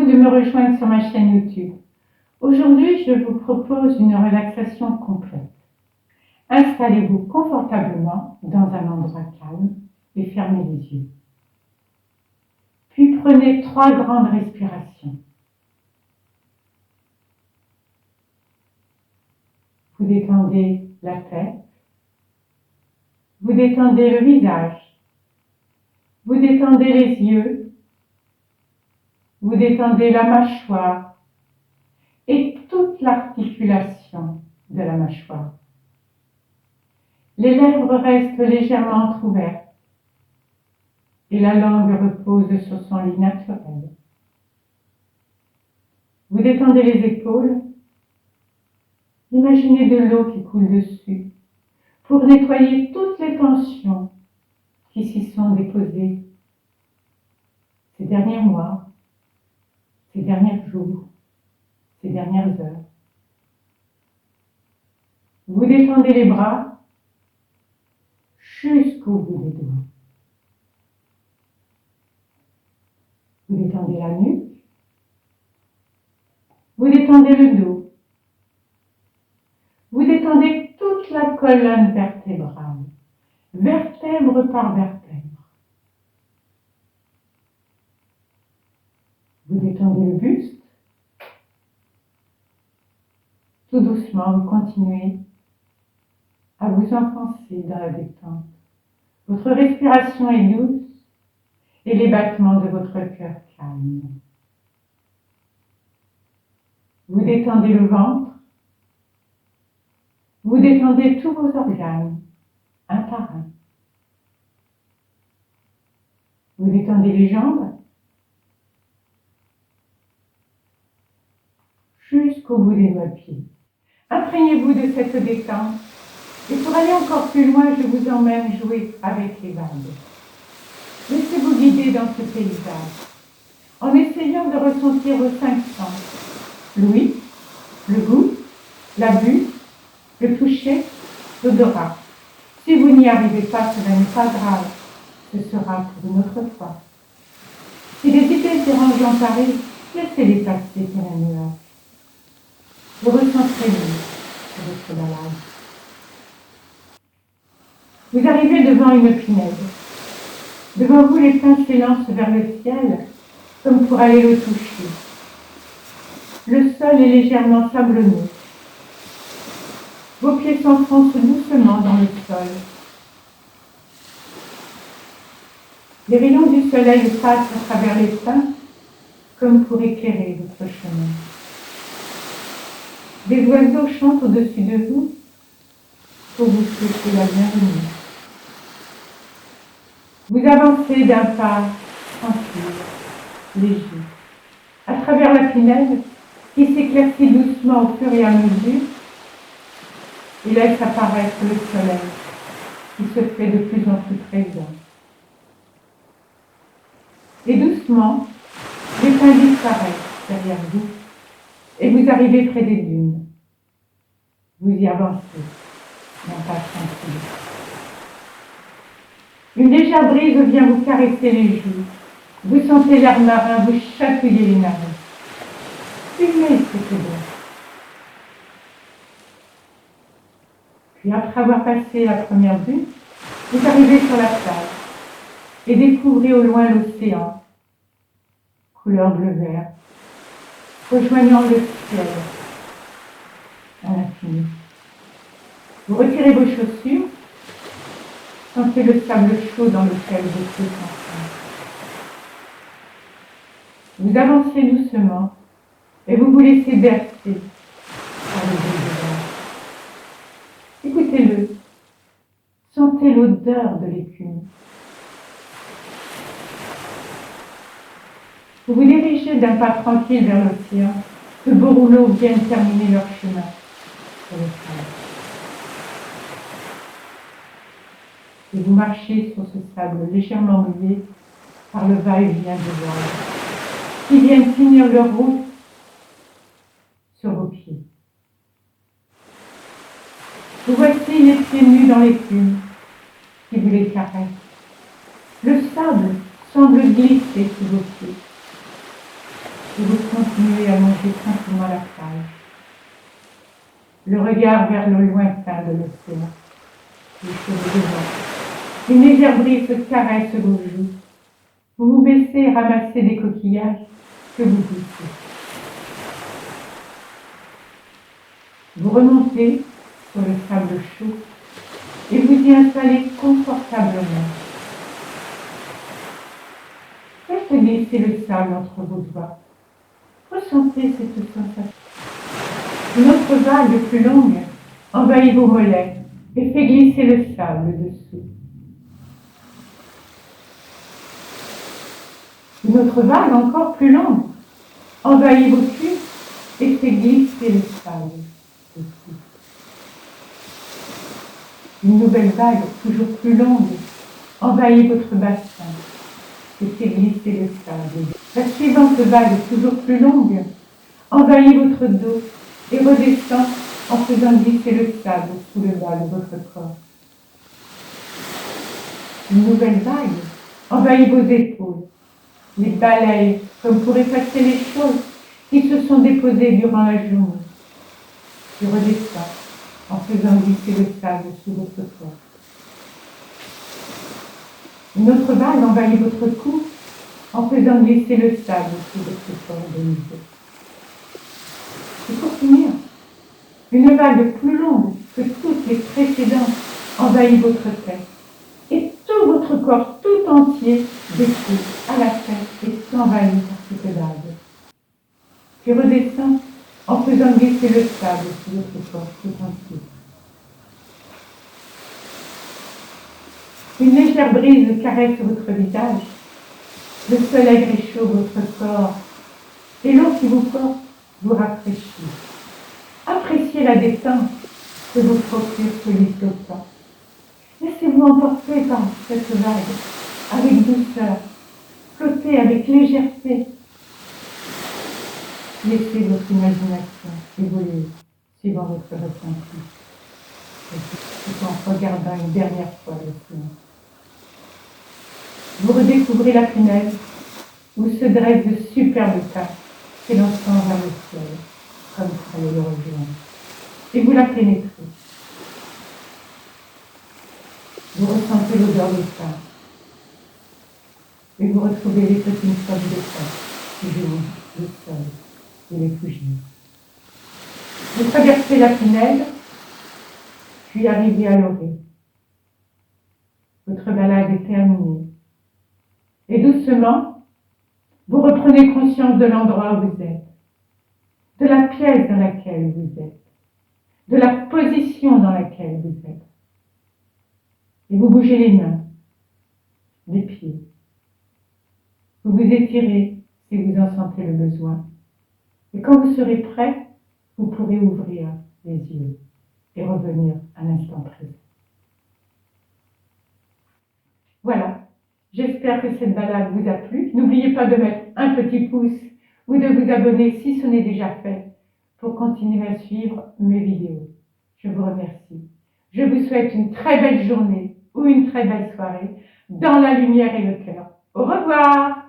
de me rejoindre sur ma chaîne YouTube. Aujourd'hui, je vous propose une relaxation complète. Installez-vous confortablement dans un endroit calme et fermez les yeux. Puis prenez 3 grandes respirations. Vous détendez la tête, vous détendez le visage, vous détendez les yeux, vous détendez la mâchoire et toute l'articulation de la mâchoire. Les lèvres restent légèrement entrouvertes et la langue repose sur son lit naturel. Vous détendez les épaules. Imaginez de l'eau qui coule dessus pour nettoyer toutes les tensions qui s'y sont déposées ces derniers mois, ces derniers jours, ces dernières heures. Vous détendez les bras jusqu'au bout des doigts. Vous détendez la nuque. Vous détendez le dos. Vous détendez toute la colonne vertébrale, vertèbre par vertèbre. Vous détendez le buste. Tout doucement, vous continuez à vous enfoncer dans la détente. Votre respiration est douce et les battements de votre cœur calmes. Vous détendez le ventre. Vous détendez tous vos organes, un par un. Vous détendez les jambes jusqu'au bout des doigts de pied. Imprégnez-vous de cette détente. Et pour aller encore plus loin, je vous emmène jouer avec les vagues. Laissez-vous guider dans ce paysage, en essayant de ressentir vos 5 sens. L'ouïe, le goût, la vue, le toucher, l'odorat. Si vous n'y arrivez pas, cela n'est pas grave. Ce sera pour une autre fois. Si les idées dérangeantes arrivent, laissez-les passer sur un nuage. Vous recentrez-vous sur votre balade. Vous arrivez devant une pinède. Devant vous, les pins s'élancent vers le ciel, comme pour aller le toucher. Le sol est légèrement sablonneux. Vos pieds s'enfoncent doucement dans le sol. Les rayons du soleil passent à travers les pins, comme pour éclairer votre chemin. Des oiseaux chantent au-dessus de vous pour vous souhaiter la bienvenue. Vous avancez d'un pas tranquille, léger, à travers la pinède qui s'éclaircit doucement au fur et à mesure et laisse apparaître le soleil qui se fait de plus en plus présent. Et doucement, les pins disparaissent derrière vous et vous arrivez près des dunes. Vous y avancez d'un pas tranquille. Une légère brise vient vous caresser les joues. Vous sentez l'air marin vous chatouiller les narines. Fumez cette odeur. Puis après avoir passé la première dune, vous arrivez sur la plage et découvrez au loin l'océan, couleur bleu-vert, rejoignant le ciel à l'infini. Vous retirez vos chaussures. Sentez le sable chaud dans lequel vous pieds s'enfoncent. Vous avancez doucement et vous vous laissez bercer par le bruit de l'air. Écoutez-le. Sentez l'odeur de l'écume. Vous vous dirigez d'un pas tranquille vers l'océan. De beaux rouleaux viennent terminer leur chemin sur le sable. Et vous marchez sur ce sable légèrement mouillé par le va-et-vient des vagues qui viennent finir leur route sur vos pieds. Vous voici les pieds nus dans l'écume qui vous les caresse. Le sable semble glisser sous vos pieds. Et vous continuez à manger tranquillement la plage. Le regard vers le lointain de l'océan, les cheveux devant. Une légère brise caresse vos joues. Vous vous baissez et ramassez des coquillages que vous goûtez. Vous remontez sur le sable chaud et vous y installez confortablement. Faites glisser le sable entre vos doigts. Ressentez cette sensation. Une autre vague plus longue envahit vos mollets et fait glisser le sable dessous. Une autre vague encore plus longue envahit vos cuisses et fait glisser le sable dessous. Une nouvelle vague toujours plus longue envahit votre bassin et fait glisser le sable. La suivante vague toujours plus longue envahit votre dos et redescend en faisant glisser le sable sous le bas de votre corps. Une nouvelle vague envahit vos épaules, les balaye comme pour effacer les choses qui se sont déposées durant la journée. Et redescend en faisant glisser le sable sous votre corps. Une autre vague envahit votre cou en faisant glisser le sable sous votre corps de nouveau. Et pour finir, une vague plus longue que toutes les précédentes envahit votre tête. Et tout votre corps tout entier découle à la tête et s'envahit par cette vague. Puis redescend en faisant glisser le sable sous votre corps tout entier. Une légère brise caresse votre visage. Le soleil réchauffe votre corps et l'eau qui vous porte vous rafraîchit. Appréciez la détente que vous procure ce lit flottant. Laissez-vous emporter par cette vague avec douceur. Flottez avec légèreté. Laissez votre imagination évoluer suivant votre ressenti. Tout en regardant une dernière fois l'océan. Vous redécouvrez la punaise où se dressent de superbes tas s'élançant vers le ciel, comme pour aller le rejoindre. Et vous la pénétrez. Vous ressentez l'odeur des tas. Et vous retrouvez les petites feuilles de tas qui jouent le sol et les fougères. Vous traversez la Pinède, puis arrivez à l'orée. Votre balade est terminée. Et doucement, vous reprenez conscience de l'endroit où vous êtes, de la pièce dans laquelle vous êtes, de la position dans laquelle vous êtes. Et vous bougez les mains, les pieds. Vous vous étirez si vous en sentez le besoin. Et quand vous serez prêt, vous pourrez ouvrir les yeux et revenir à l'instant présent. Voilà. J'espère que cette balade vous a plu. N'oubliez pas de mettre un petit pouce ou de vous abonner si ce n'est déjà fait pour continuer à suivre mes vidéos. Je vous remercie. Je vous souhaite une très belle journée ou une très belle soirée dans la lumière et le cœur. Au revoir!